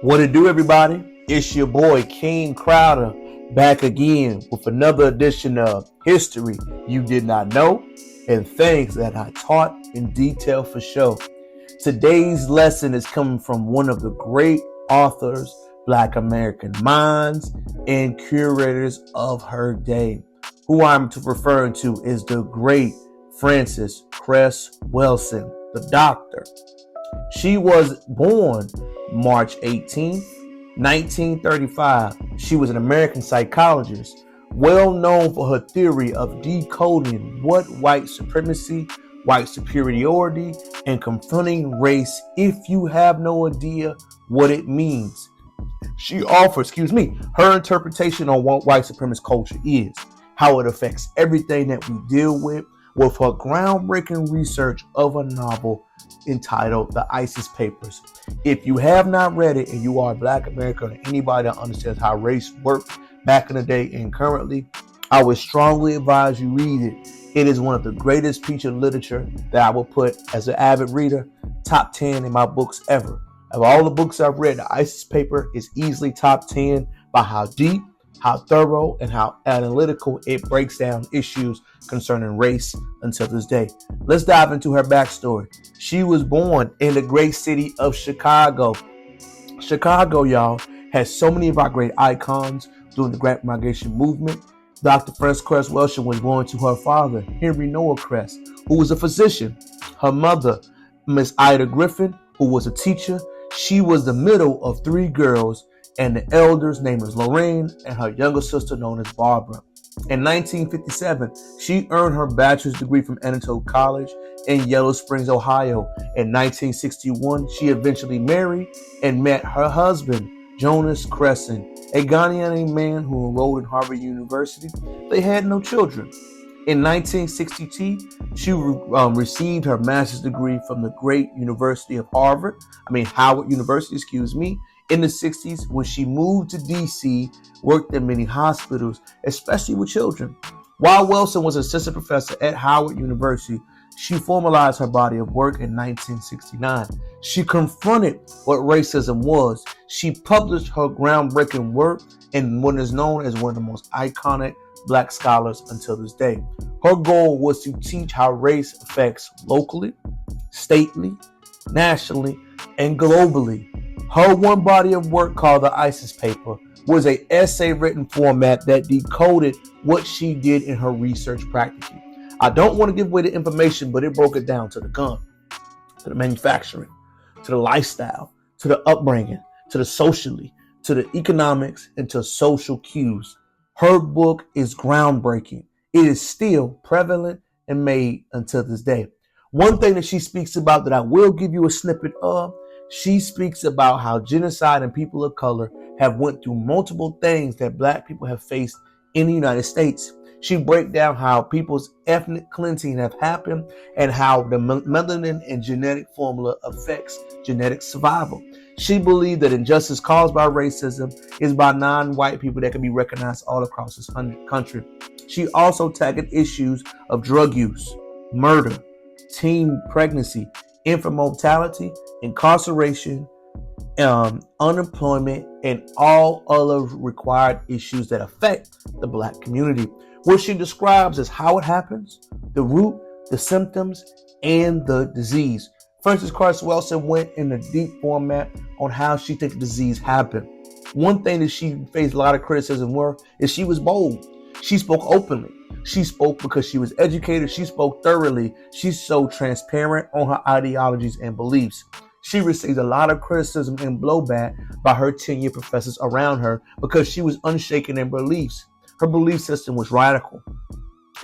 What it do, everybody? It's your boy King Crowder back again with another edition of History You Did Not Know and Things That I Taught in Detail for Show. Today's lesson is coming from one of the great authors, Black American minds, and curators of her day. Who I'm referring to is the great Francess Cress Welsing, the doctor. She was born March 18th, 1935. She was an American psychologist, well known for her theory of decoding what white supremacy, white superiority, and confronting race if you have no idea what it means. She offers, her interpretation on what white supremacist culture is, how it affects everything that we deal with her groundbreaking research of a novel entitled The ISIS Papers. If you have not read it and you are a Black American or anybody that understands how race worked back in the day and currently, I would strongly advise you read it. It is one of the greatest pieces of literature that I will put as an avid reader, top 10 in my books ever. Of all the books I've read, The ISIS Paper is easily top 10 by how deep, how thorough, and how analytical it breaks down issues concerning race until this day. Let's dive into her backstory. She was born in the great city of Chicago. Chicago, y'all, has so many of our great icons during the Great Migration movement. Dr. Francess Cress Welsing was born to her father, Henry Noah Cress, who was a physician. Her mother, Miss Ida Griffin, who was a teacher. She was the middle of three girls, and the elders named as Lorraine and her younger sister known as Barbara. In 1957, she earned her bachelor's degree from Untold College in Yellow Springs, Ohio. In 1961, she eventually married and met her husband, Jonas Crescent, a Ghanaian man who enrolled in Harvard University. They had no children. In 1962, she received her master's degree from the great University of Howard University, in the 60s, when she moved to D.C., worked in many hospitals, especially with children. While Welsing was assistant professor at Howard University, she formalized her body of work in 1969. She confronted what racism was. She published her groundbreaking work in what is known as one of the most iconic Black scholars until this day. Her goal was to teach how race affects locally, stately, nationally, and globally. Her one body of work called The ISIS Paper was an essay written format that decoded what she did in her research practically. I don't want to give away the information, but it broke it down to the gun, to the manufacturing, to the lifestyle, to the upbringing, to the socially, to the economics, and to social cues. Her book is groundbreaking. It is still prevalent and made until this day. One thing that she speaks about that I will give you a snippet of, she speaks about how genocide and people of color have went through multiple things that Black people have faced in the United States. She breaks down how people's ethnic cleansing have happened and how the melanin and genetic formula affects genetic survival. She believed that injustice caused by racism is by non-white people that can be recognized all across this country. She also tackled issues of drug use, murder, teen pregnancy, infant mortality, incarceration, unemployment, and all other required issues that affect the Black community. What she describes as how it happens, the root, the symptoms, and the disease. Francess Cress Welsing went in a deep format on how she thinks the disease happened. One thing that she faced a lot of criticism is she was bold. She spoke openly. She spoke because she was educated. She spoke thoroughly. She's so transparent on her ideologies and beliefs. She received a lot of criticism and blowback by her tenured professors around her because she was unshaken in beliefs. Her belief system was radical.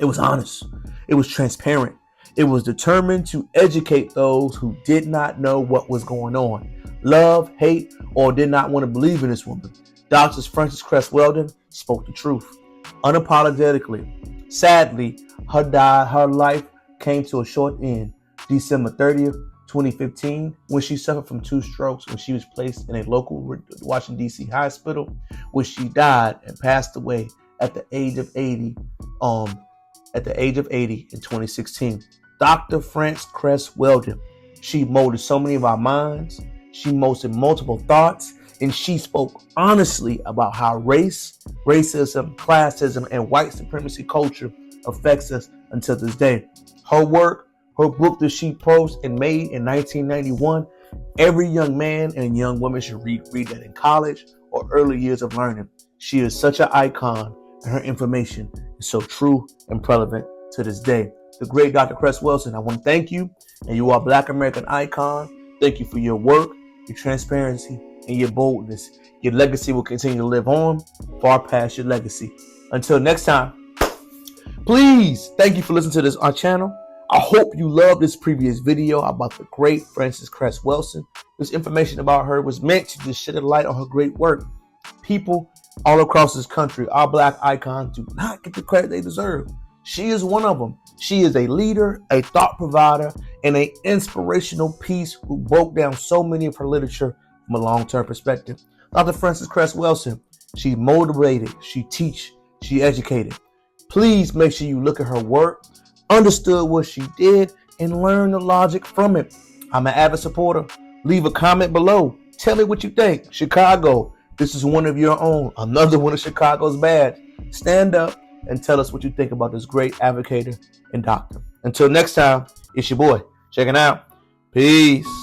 It was honest. It was transparent. It was determined to educate those who did not know what was going on, love, hate, or did not want to believe in this woman. Dr. Francess Cress Welsing spoke the truth unapologetically. Sadly, her life came to a short end December 30th, 2015, when she suffered from two strokes when she was placed in a local Washington, D.C. hospital, where she died and passed away at the age of 80 in 2016. Dr. Francess Cress Welsing, she molded so many of our minds. She molded multiple thoughts, and she spoke honestly about how race, racism, classism, and white supremacy culture affects us until this day. Her work, her book that she published and made in 1991, every young man and young woman should read that in college or early years of learning. She is such an icon, and her information is so true and relevant to this day. The great Dr. Cress Welsing, I want to thank you, and you are a Black American icon. Thank you for your work, your transparency, and your boldness. Your legacy will continue to live on far past your legacy. Until next time, please, thank you for listening to this on our channel. I hope you loved this previous video about the great Francess Cress Welsing. This information about her was meant to just shed a light on her great work. People all across this country, our Black icons, do not get the credit they deserve. She is one of them. She is a leader, a thought provider, and an inspirational piece who broke down so many of her literature from a long-term perspective. Dr. Francess Cress Welsing, she motivated, she teach, she educated. Please make sure you look at her work, understood what she did, and learn the logic from it. I'm an avid supporter. Leave a comment below. Tell me what you think. Chicago, this is one of your own. Another one of Chicago's badge. Stand up and tell us what you think about this great advocator and doctor. Until next time, it's your boy, checking out. Peace.